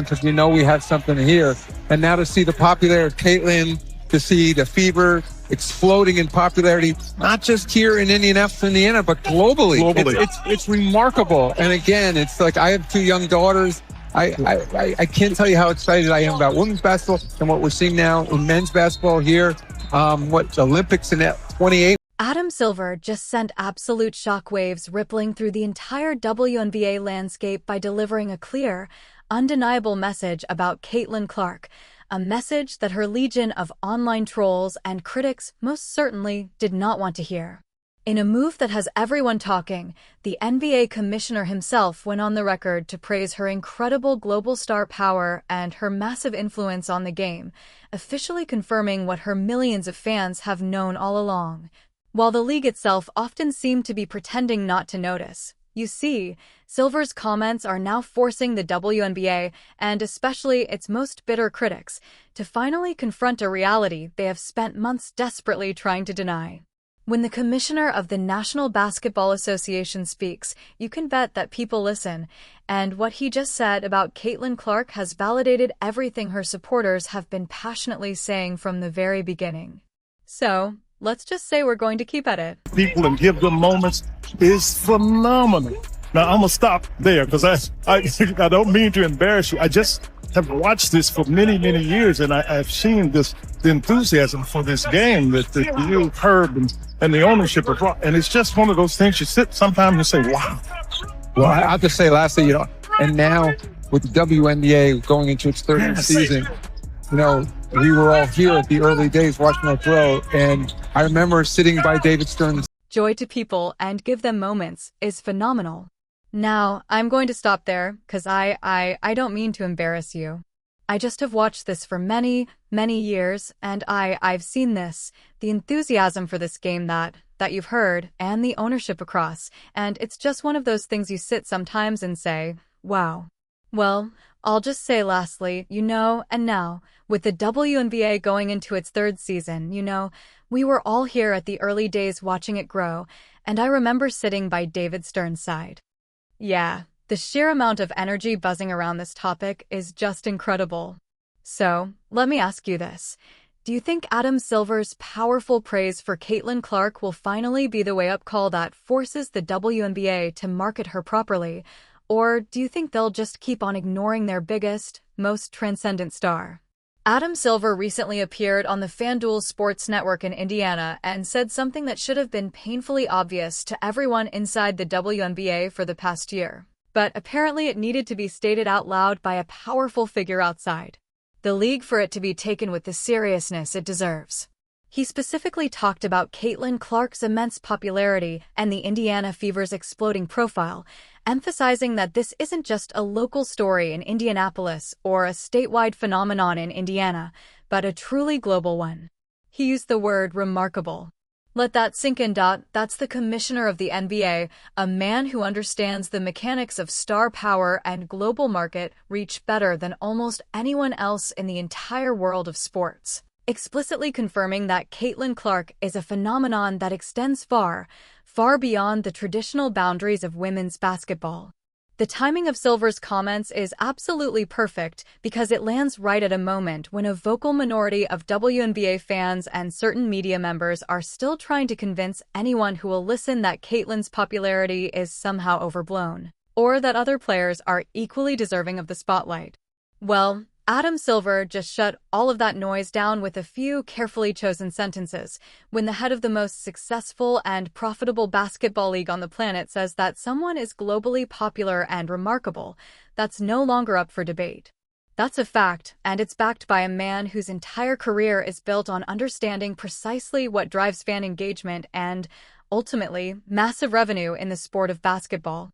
because you know we have something here. And now to see the popularity of Caitlin, to see the Fever exploding in popularity, not just here in Indianapolis, Indiana, but globally. It's remarkable. And again, it's like I have two young daughters. I can't tell you how excited I am about women's basketball and what we're seeing now in men's basketball here. What Olympics in 28. Adam Silver just sent absolute shockwaves rippling through the entire WNBA landscape by delivering a clear, undeniable message about Caitlin Clark, a message that her legion of online trolls and critics most certainly did not want to hear. In a move that has everyone talking, the NBA commissioner himself went on the record to praise her incredible global star power and her massive influence on the game, officially confirming what her millions of fans have known all along. While the league itself often seemed to be pretending not to notice, you see, Silver's comments are now forcing the WNBA, and especially its most bitter critics, to finally confront a reality they have spent months desperately trying to deny. When the commissioner of the National Basketball Association speaks, you can bet that people listen, and what he just said about Caitlin Clark has validated everything her supporters have been passionately saying from the very beginning. So, let's just say we're going to keep at it. People and give them moments is phenomenal. Now, I'm going to stop there because I don't mean to embarrass you. I just have watched this for many, many years, and I've seen the enthusiasm for this game that you, Herb, and the ownership of Rock. And it's just one of those things you sit sometimes and say, wow. Well, I have to say lastly, and now with the WNBA going into its third season, we were all here at the early days watching her grow, and I remember sitting by David Stern's joy to people and give them moments is phenomenal. Now, I'm going to stop there, because I don't mean to embarrass you. I just have watched this for many, many years, and I've seen this, the enthusiasm for this game that you've heard, and the ownership across, and it's just one of those things you sit sometimes and say, wow. Well, I'll just say lastly, and now, with the WNBA going into its third season, we were all here at the early days watching it grow, and I remember sitting by David Stern's side. Yeah, the sheer amount of energy buzzing around this topic is just incredible. So, let me ask you this. Do you think Adam Silver's powerful praise for Caitlin Clark will finally be the wake-up call that forces the WNBA to market her properly? Or do you think they'll just keep on ignoring their biggest, most transcendent star? Adam Silver recently appeared on the FanDuel Sports Network in Indiana and said something that should have been painfully obvious to everyone inside the WNBA for the past year. But apparently it needed to be stated out loud by a powerful figure outside the league for it to be taken with the seriousness it deserves. He specifically talked about Caitlin Clark's immense popularity and the Indiana Fever's exploding profile, emphasizing that this isn't just a local story in Indianapolis or a statewide phenomenon in Indiana, but a truly global one. He used the word remarkable. Let that sink in. That's the commissioner of the NBA, a man who understands the mechanics of star power and global market reach better than almost anyone else in the entire world of sports, explicitly confirming that Caitlin Clark is a phenomenon that extends far, far beyond the traditional boundaries of women's basketball. The timing of Silver's comments is absolutely perfect because it lands right at a moment when a vocal minority of WNBA fans and certain media members are still trying to convince anyone who will listen that Caitlin's popularity is somehow overblown, or that other players are equally deserving of the spotlight. Well, Adam Silver just shut all of that noise down with a few carefully chosen sentences. When the head of the most successful and profitable basketball league on the planet says that someone is globally popular and remarkable, that's no longer up for debate. That's a fact, and it's backed by a man whose entire career is built on understanding precisely what drives fan engagement and, ultimately, massive revenue in the sport of basketball.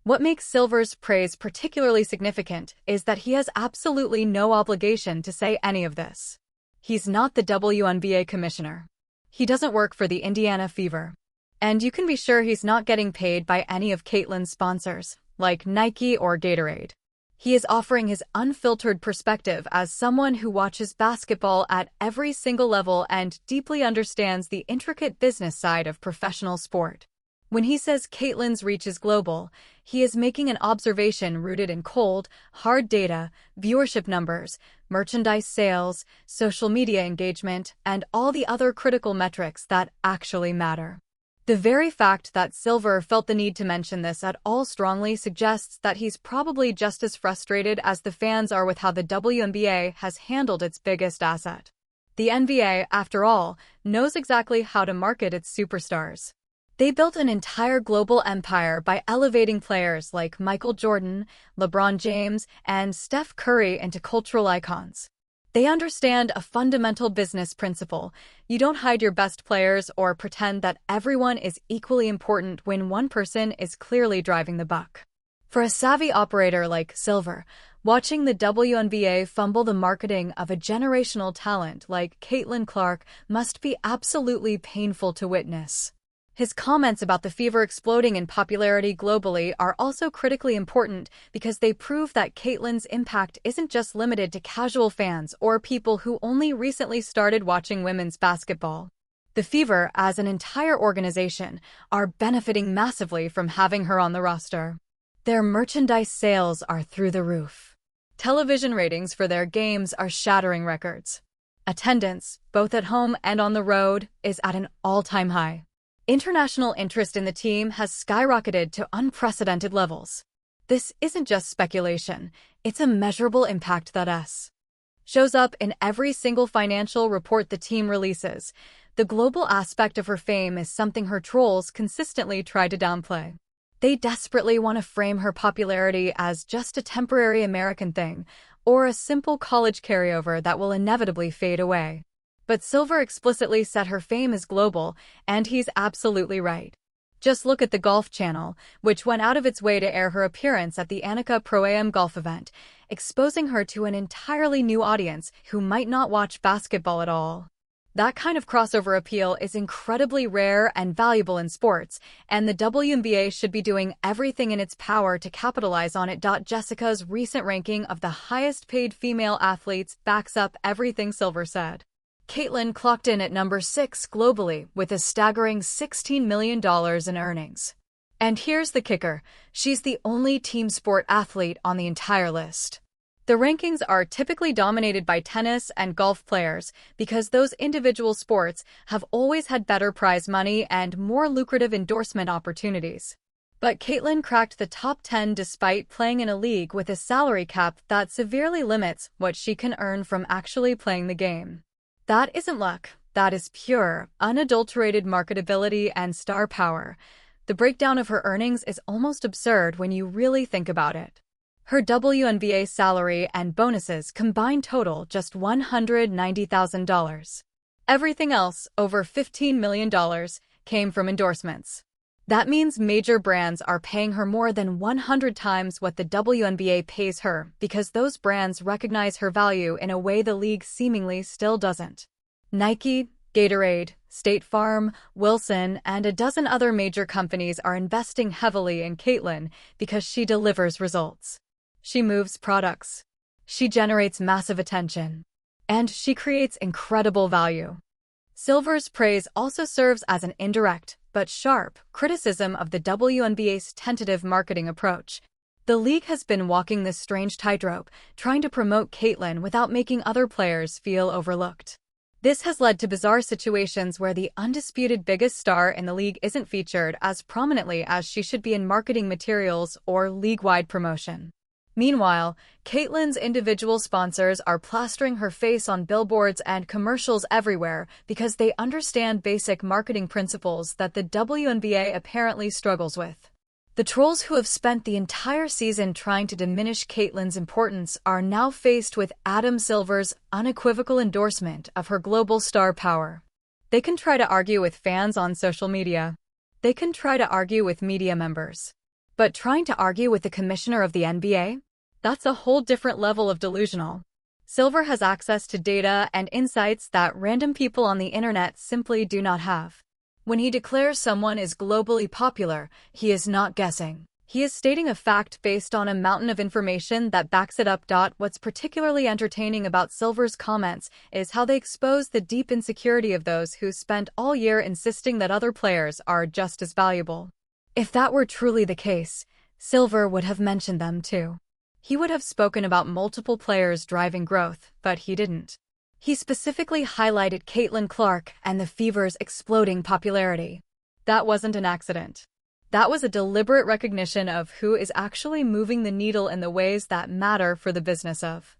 What makes Silver's praise particularly significant is that he has absolutely no obligation to say any of this. He's not the WNBA commissioner. He doesn't work for the Indiana Fever. And you can be sure he's not getting paid by any of Caitlin's sponsors, like Nike or Gatorade. He is offering his unfiltered perspective as someone who watches basketball at every single level and deeply understands the intricate business side of professional sport. When he says Caitlyn's reach is global, he is making an observation rooted in cold, hard data, viewership numbers, merchandise sales, social media engagement, and all the other critical metrics that actually matter. The very fact that Silver felt the need to mention this at all strongly suggests that he's probably just as frustrated as the fans are with how the WNBA has handled its biggest asset. The NBA, after all, knows exactly how to market its superstars. They built an entire global empire by elevating players like Michael Jordan, LeBron James, and Steph Curry into cultural icons. They understand a fundamental business principle. You don't hide your best players or pretend that everyone is equally important when one person is clearly driving the buck. For a savvy operator like Silver, watching the WNBA fumble the marketing of a generational talent like Caitlin Clark must be absolutely painful to witness. His comments about the Fever exploding in popularity globally are also critically important because they prove that Caitlyn's impact isn't just limited to casual fans or people who only recently started watching women's basketball. The Fever, as an entire organization, are benefiting massively from having her on the roster. Their merchandise sales are through the roof. Television ratings for their games are shattering records. Attendance, both at home and on the road, is at an all-time high. International interest in the team has skyrocketed to unprecedented levels. This isn't just speculation, it's a measurable impact that shows up in every single financial report the team releases. The global aspect of her fame is something her trolls consistently try to downplay. They desperately want to frame her popularity as just a temporary American thing, or a simple college carryover that will inevitably fade away. But Silver explicitly said her fame is global, and he's absolutely right. Just look at the Golf Channel, which went out of its way to air her appearance at the Annika Pro-Am golf event, exposing her to an entirely new audience who might not watch basketball at all. That kind of crossover appeal is incredibly rare and valuable in sports, and the WNBA should be doing everything in its power to capitalize on it. Jessica's recent ranking of the highest-paid female athletes backs up everything Silver said. Caitlyn clocked in at number 6 globally with a staggering $16 million in earnings. And here's the kicker, she's the only team sport athlete on the entire list. The rankings are typically dominated by tennis and golf players because those individual sports have always had better prize money and more lucrative endorsement opportunities. But Caitlyn cracked the top 10 despite playing in a league with a salary cap that severely limits what she can earn from actually playing the game. That isn't luck, that is pure, unadulterated marketability and star power. The breakdown of her earnings is almost absurd when you really think about it. Her WNBA salary and bonuses combined total just $190,000. Everything else, over $15 million, came from endorsements. That means major brands are paying her more than 100 times what the WNBA pays her because those brands recognize her value in a way the league seemingly still doesn't. Nike, Gatorade, State Farm, Wilson, and a dozen other major companies are investing heavily in Caitlyn because she delivers results. She moves products. She generates massive attention. And she creates incredible value. Silver's praise also serves as an indirect, but sharp, criticism of the WNBA's tentative marketing approach. The league has been walking this strange tightrope, trying to promote Caitlyn without making other players feel overlooked. This has led to bizarre situations where the undisputed biggest star in the league isn't featured as prominently as she should be in marketing materials or league-wide promotion. Meanwhile, Caitlyn's individual sponsors are plastering her face on billboards and commercials everywhere because they understand basic marketing principles that the WNBA apparently struggles with. The trolls who have spent the entire season trying to diminish Caitlyn's importance are now faced with Adam Silver's unequivocal endorsement of her global star power. They can try to argue with fans on social media. They can try to argue with media members. But trying to argue with the commissioner of the NBA? That's a whole different level of delusional. Silver has access to data and insights that random people on the internet simply do not have. When he declares someone is globally popular, he is not guessing. He is stating a fact based on a mountain of information that backs it up. What's particularly entertaining about Silver's comments is how they expose the deep insecurity of those who spent all year insisting that other players are just as valuable. If that were truly the case, Silver would have mentioned them too. He would have spoken about multiple players driving growth, but he didn't. He specifically highlighted Caitlin Clark and the Fever's exploding popularity. That wasn't an accident. That was a deliberate recognition of who is actually moving the needle in the ways that matter for the business of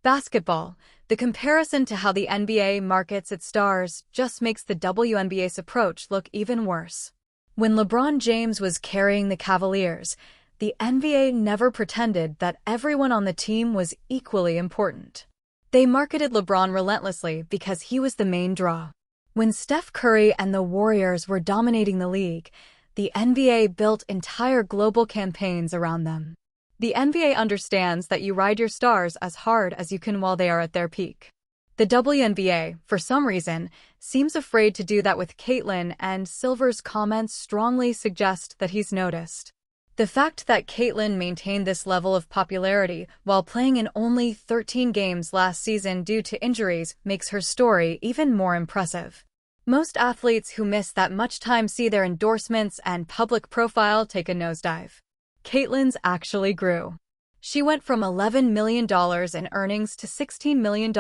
basketball. The comparison to how the NBA markets its stars just makes the WNBA's approach look even worse. When LeBron James was carrying the Cavaliers, the NBA never pretended that everyone on the team was equally important. They marketed LeBron relentlessly because he was the main draw. When Steph Curry and the Warriors were dominating the league, the NBA built entire global campaigns around them. The NBA understands that you ride your stars as hard as you can while they are at their peak. The WNBA, for some reason, seems afraid to do that with Caitlin, and Silver's comments strongly suggest that he's noticed. The fact that Caitlin maintained this level of popularity while playing in only 13 games last season due to injuries makes her story even more impressive. Most athletes who miss that much time see their endorsements and public profile take a nosedive. Caitlin's actually grew. She went from $11 million in earnings to $16 million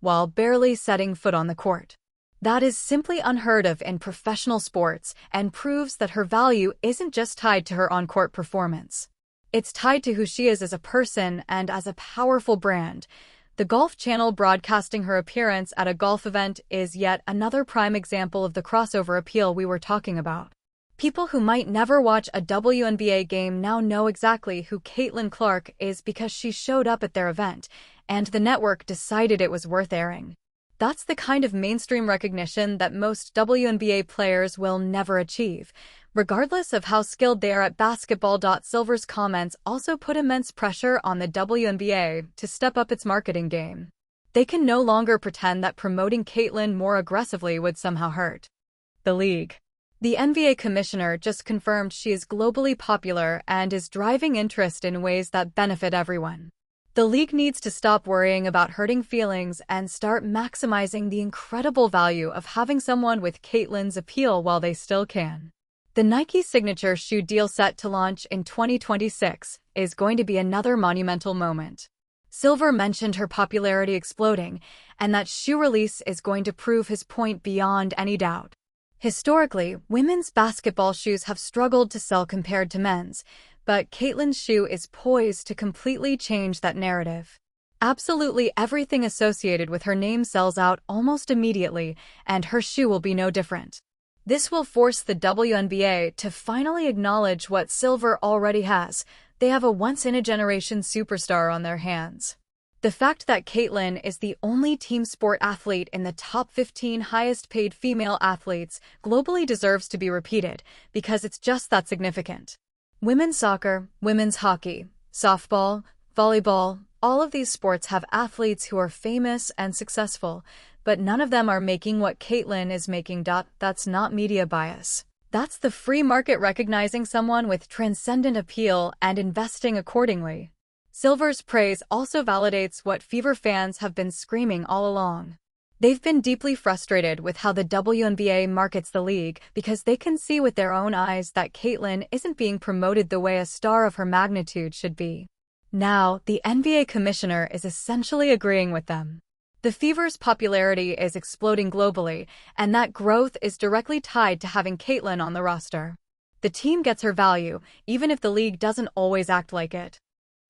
while barely setting foot on the court. That is simply unheard of in professional sports and proves that her value isn't just tied to her on-court performance. It's tied to who she is as a person and as a powerful brand. The Golf Channel broadcasting her appearance at a golf event is yet another prime example of the crossover appeal we were talking about. People who might never watch a WNBA game now know exactly who Caitlin Clark is because she showed up at their event, and the network decided it was worth airing. That's the kind of mainstream recognition that most WNBA players will never achieve, regardless of how skilled they are at basketball. Silver's comments also put immense pressure on the WNBA to step up its marketing game. They can no longer pretend that promoting Caitlin more aggressively would somehow hurt the league. The NBA commissioner just confirmed she is globally popular and is driving interest in ways that benefit everyone. The league needs to stop worrying about hurting feelings and start maximizing the incredible value of having someone with Caitlin's appeal while they still can. The Nike signature shoe deal set to launch in 2026 is going to be another monumental moment. Silver mentioned her popularity exploding, and that shoe release is going to prove his point beyond any doubt. Historically, women's basketball shoes have struggled to sell compared to men's, but Caitlin's shoe is poised to completely change that narrative. Absolutely everything associated with her name sells out almost immediately, and her shoe will be no different. This will force the WNBA to finally acknowledge what Silver already has. They have a once-in-a-generation superstar on their hands. The fact that Caitlin is the only team sport athlete in the top 15 highest-paid female athletes globally deserves to be repeated, because it's just that significant. Women's soccer, women's hockey, softball, volleyball, all of these sports have athletes who are famous and successful, but none of them are making what Caitlin is making. That's not media bias. That's the free market recognizing someone with transcendent appeal and investing accordingly. Silver's praise also validates what Fever fans have been screaming all along. They've been deeply frustrated with how the WNBA markets the league because they can see with their own eyes that Caitlin isn't being promoted the way a star of her magnitude should be. Now, the NBA commissioner is essentially agreeing with them. The Fever's popularity is exploding globally, and that growth is directly tied to having Caitlin on the roster. The team gets her value, even if the league doesn't always act like it.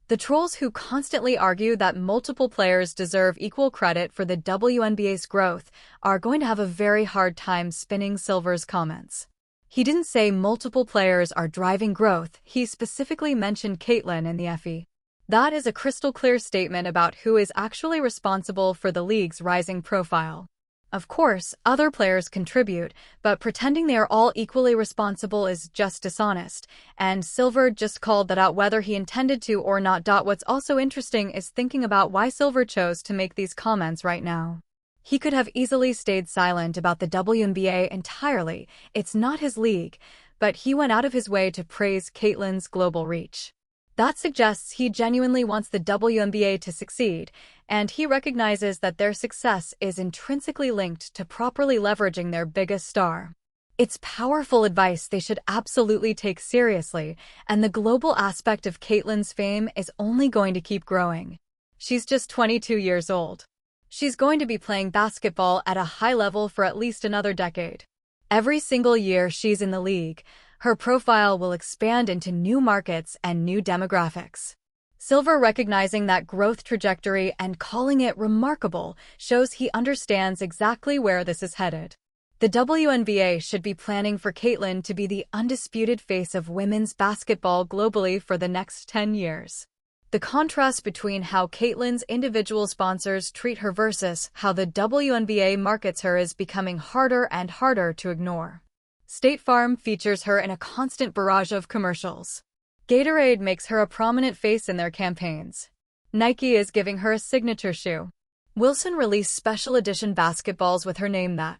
The trolls who constantly argue that multiple players deserve equal credit for the WNBA's growth are going to have a very hard time spinning Silver's comments. He didn't say multiple players are driving growth, he specifically mentioned Caitlin in the FE. That is a crystal clear statement about who is actually responsible for the league's rising profile. Of course, other players contribute, but pretending they are all equally responsible is just dishonest, and Silver just called that out whether he intended to or not. What's also interesting is thinking about why Silver chose to make these comments right now. He could have easily stayed silent about the WNBA entirely, it's not his league, but he went out of his way to praise Caitlin's global reach. That suggests he genuinely wants the WNBA to succeed, and he recognizes that their success is intrinsically linked to properly leveraging their biggest star. It's powerful advice they should absolutely take seriously, and the global aspect of Caitlyn's fame is only going to keep growing. She's just 22 years old. She's going to be playing basketball at a high level for at least another decade. Every single year she's in the league, her profile will expand into new markets and new demographics. Silver, recognizing that growth trajectory and calling it remarkable, shows he understands exactly where this is headed. The WNBA should be planning for Caitlyn to be the undisputed face of women's basketball globally for the next 10 years. The contrast between how Caitlyn's individual sponsors treat her versus how the WNBA markets her is becoming harder and harder to ignore. State Farm features her in a constant barrage of commercials. Gatorade makes her a prominent face in their campaigns. Nike is giving her a signature shoe. Wilson released special edition basketballs with her name that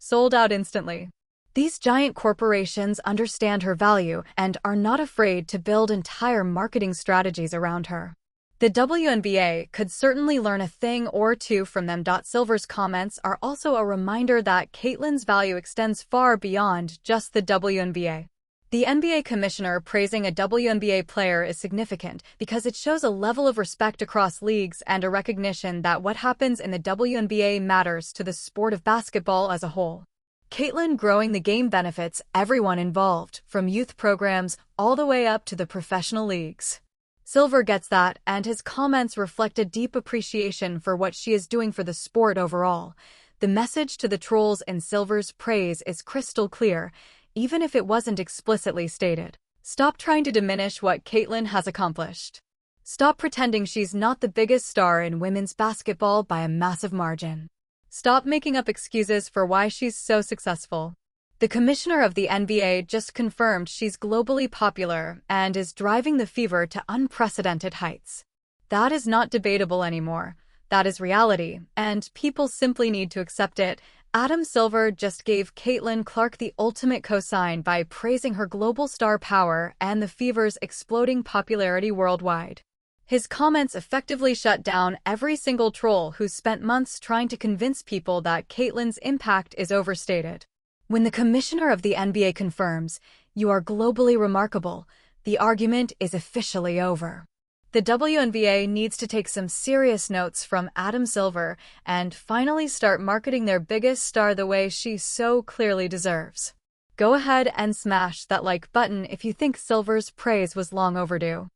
sold out instantly. These giant corporations understand her value and are not afraid to build entire marketing strategies around her. The WNBA could certainly learn a thing or two from them. Silver's comments are also a reminder that Caitlyn's value extends far beyond just the WNBA. The NBA commissioner praising a WNBA player is significant because it shows a level of respect across leagues and a recognition that what happens in the WNBA matters to the sport of basketball as a whole. Caitlyn growing the game benefits everyone involved, from youth programs all the way up to the professional leagues. Silver gets that, and his comments reflect a deep appreciation for what she is doing for the sport overall. The message to the trolls in Silver's praise is crystal clear, even if it wasn't explicitly stated. Stop trying to diminish what Caitlyn has accomplished. Stop pretending she's not the biggest star in women's basketball by a massive margin. Stop making up excuses for why she's so successful. The commissioner of the NBA just confirmed she's globally popular and is driving the fever to unprecedented heights. That is not debatable anymore. That is reality, and people simply need to accept it. Adam Silver just gave Caitlin Clark the ultimate cosign by praising her global star power and the fever's exploding popularity worldwide. His comments effectively shut down every single troll who spent months trying to convince people that Caitlin's impact is overstated. When the commissioner of the NBA confirms, "You are globally remarkable," the argument is officially over. The WNBA needs to take some serious notes from Adam Silver and finally start marketing their biggest star the way she so clearly deserves. Go ahead and smash that like button if you think Silver's praise was long overdue.